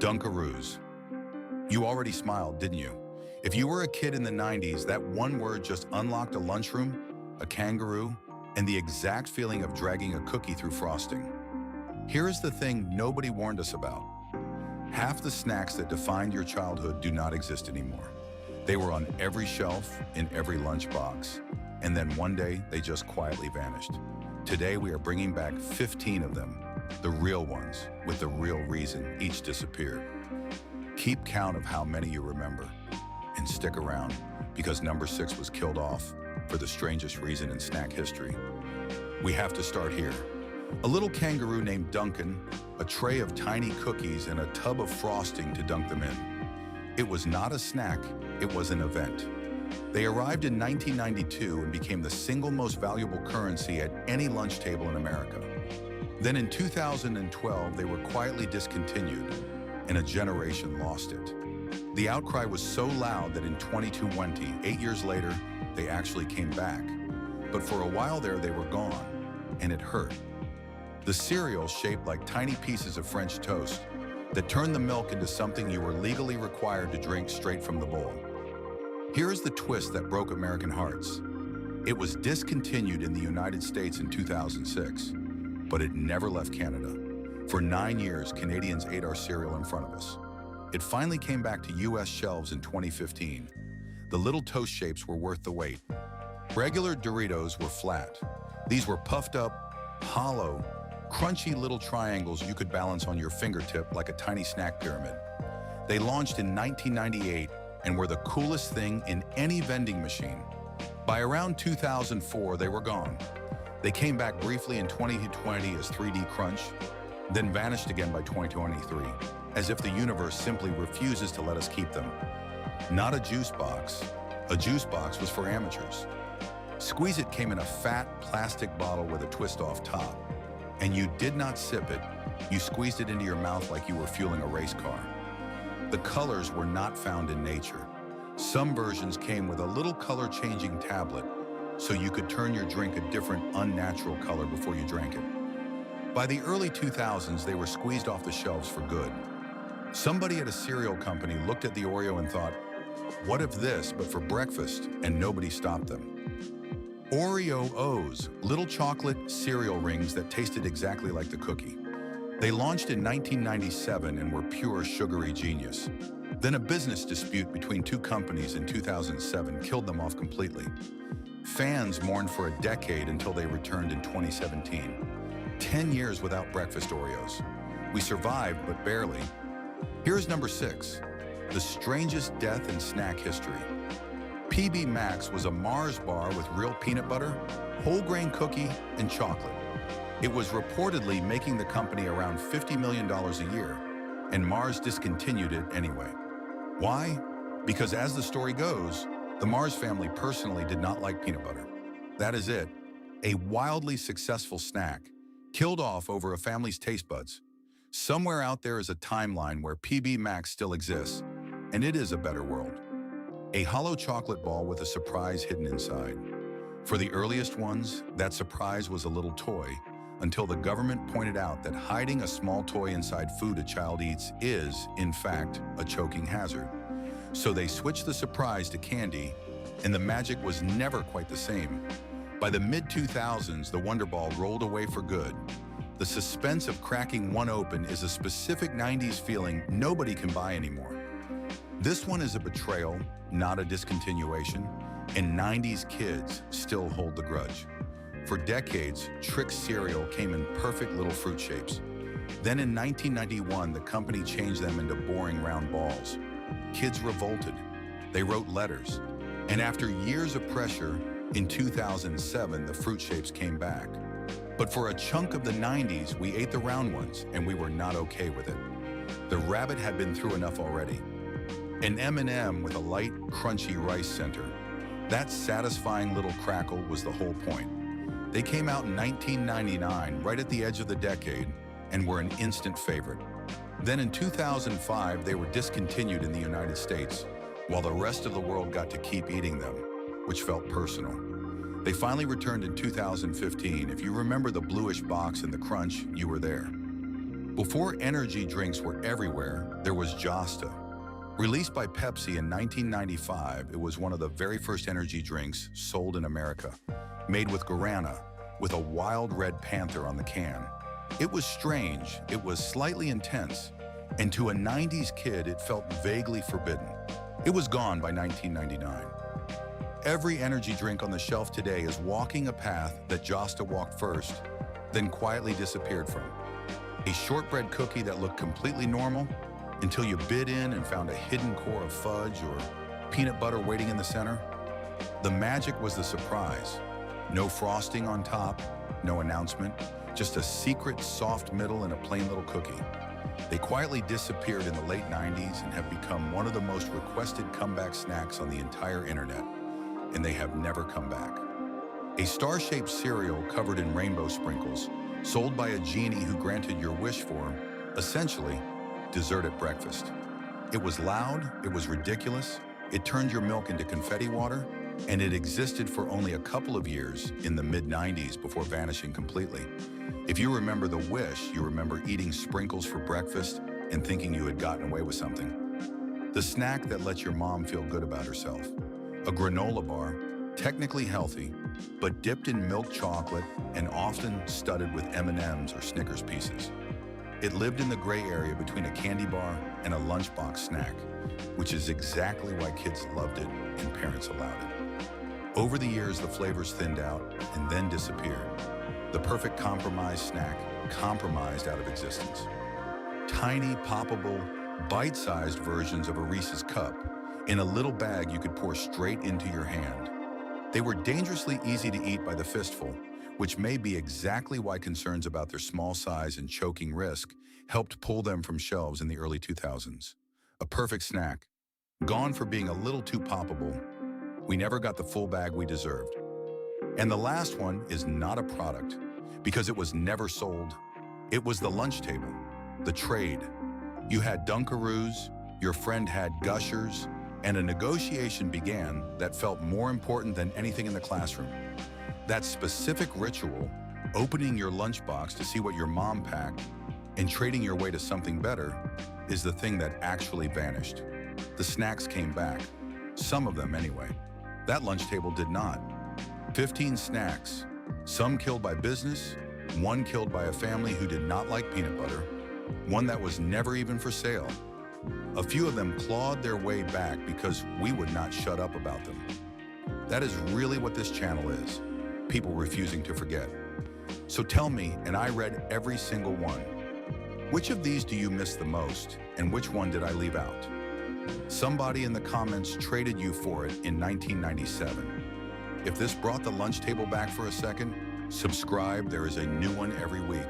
Dunkaroos. You already smiled, didn't you? If you were a kid in the 90s, that one word just unlocked a lunchroom, a kangaroo, and the exact feeling of dragging a cookie through frosting. Here is the thing nobody warned us about. Half the snacks that defined your childhood do not exist anymore. They were on every shelf, in every lunchbox, and then one day they just quietly vanished. Today we are bringing back 15 of them, the real ones, with the real reason each disappeared. Keep count of how many you remember, and stick around, because number 6 was killed off for the strangest reason in snack history. We have to start here. A little kangaroo named Duncan, a tray of tiny cookies and a tub of frosting to dunk them in. It was not a snack, it was an event. They arrived in 1992 and became the single most valuable currency at any lunch table in America. Then in 2012, they were quietly discontinued, and a generation lost it. The outcry was so loud that in 2020, 8 years later, they actually came back. But for a while there, they were gone, and it hurt. The cereal, shaped like tiny pieces of French toast, that turned the milk into something you were legally required to drink straight from the bowl. Here is the twist that broke American hearts. It was discontinued in the United States in 2006, but it never left Canada. For 9 years, Canadians ate our cereal in front of us. It finally came back to US shelves in 2015. The little toast shapes were worth the wait. Regular Doritos were flat. These were puffed up, hollow, crunchy little triangles you could balance on your fingertip like a tiny snack pyramid. They launched in 1998 and were the coolest thing in any vending machine. By around 2004, they were gone. They came back briefly in 2020 as 3D Crunch, then vanished again by 2023, as if the universe simply refuses to let us keep them. Not a juice box. A juice box was for amateurs. Squeezit came in a fat plastic bottle with a twist-off top. And you did not sip it, you squeezed it into your mouth like you were fueling a race car. The colors were not found in nature. Some versions came with a little color-changing tablet, so you could turn your drink a different, unnatural color before you drank it. By the early 2000s, they were squeezed off the shelves for good. Somebody at a cereal company looked at the Oreo and thought, what if this, but for breakfast, and nobody stopped them. Oreo O's, little chocolate cereal rings that tasted exactly like the cookie. They launched in 1997 and were pure sugary genius. Then a business dispute between two companies in 2007 killed them off completely. Fans mourned for a decade until they returned in 2017. 10 years without breakfast Oreos. We survived, but barely. Here's number 6, the strangest death in snack history. PB Max was a Mars bar with real peanut butter, whole grain cookie, and chocolate. It was reportedly making the company around $50 million a year, and Mars discontinued it anyway. Why? Because as the story goes, the Mars family personally did not like peanut butter. That is it. A wildly successful snack, killed off over a family's taste buds. Somewhere out there is a timeline where PB Max still exists, and it is a better world. A hollow chocolate ball with a surprise hidden inside. For the earliest ones, that surprise was a little toy, until the government pointed out that hiding a small toy inside food a child eats is, in fact, a choking hazard. So they switched the surprise to candy, and the magic was never quite the same. By the mid-2000s, the Wonder Ball rolled away for good. The suspense of cracking one open is a specific 90s feeling nobody can buy anymore. This one is a betrayal, not a discontinuation, and 90s kids still hold the grudge. For decades, Trix cereal came in perfect little fruit shapes. Then in 1991, the company changed them into boring round balls. Kids revolted. They wrote letters. And after years of pressure, in 2007, the fruit shapes came back. But for a chunk of the 90s, we ate the round ones, and we were not okay with it. The rabbit had been through enough already. An M&M with a light, crunchy rice center. That satisfying little crackle was the whole point. They came out in 1999, right at the edge of the decade, and were an instant favorite. Then in 2005, they were discontinued in the United States, while the rest of the world got to keep eating them, which felt personal. They finally returned in 2015. If you remember the bluish box and the crunch, you were there. Before energy drinks were everywhere, there was Josta. Released by Pepsi in 1995, it was one of the very first energy drinks sold in America, made with guarana, with a wild red panther on the can. It was strange, it was slightly intense, and to a 90s kid, it felt vaguely forbidden. It was gone by 1999. Every energy drink on the shelf today is walking a path that Josta walked first, then quietly disappeared from. A shortbread cookie that looked completely normal until you bit in and found a hidden core of fudge or peanut butter waiting in the center. The magic was the surprise. No frosting on top, no announcement, just a secret soft middle and a plain little cookie. They quietly disappeared in the late 90s and have become one of the most requested comeback snacks on the entire internet, and they have never come back. A star-shaped cereal covered in rainbow sprinkles, sold by a genie who granted your wish for, essentially, dessert at breakfast. It was loud, it was ridiculous, it turned your milk into confetti water, and it existed for only a couple of years in the mid-90s before vanishing completely. If you remember the wish, you remember eating sprinkles for breakfast and thinking you had gotten away with something. The snack that lets your mom feel good about herself. A granola bar, technically healthy, but dipped in milk chocolate and often studded with M&Ms or Snickers pieces. It lived in the gray area between a candy bar and a lunchbox snack, which is exactly why kids loved it and parents allowed it. Over the years, the flavors thinned out and then disappeared. The perfect compromise snack compromised out of existence. Tiny, poppable, bite-sized versions of a Reese's cup in a little bag you could pour straight into your hand. They were dangerously easy to eat by the fistful, which may be exactly why concerns about their small size and choking risk helped pull them from shelves in the early 2000s. A perfect snack, gone for being a little too poppable. We never got the full bag we deserved. And the last one is not a product, because it was never sold. It was the lunch table, the trade. You had Dunkaroos, your friend had Gushers, and a negotiation began that felt more important than anything in the classroom. That specific ritual, opening your lunchbox to see what your mom packed and trading your way to something better, is the thing that actually vanished. The snacks came back, some of them anyway. That lunch table did not. 15 snacks, some killed by business, one killed by a family who did not like peanut butter, one that was never even for sale. A few of them clawed their way back because we would not shut up about them. That is really what this channel is, people refusing to forget. So tell me, and I read every single one, which of these do you miss the most, and which one did I leave out? Somebody in the comments traded you for it in 1997. If this brought the lunch table back for a second, subscribe, there is a new one every week.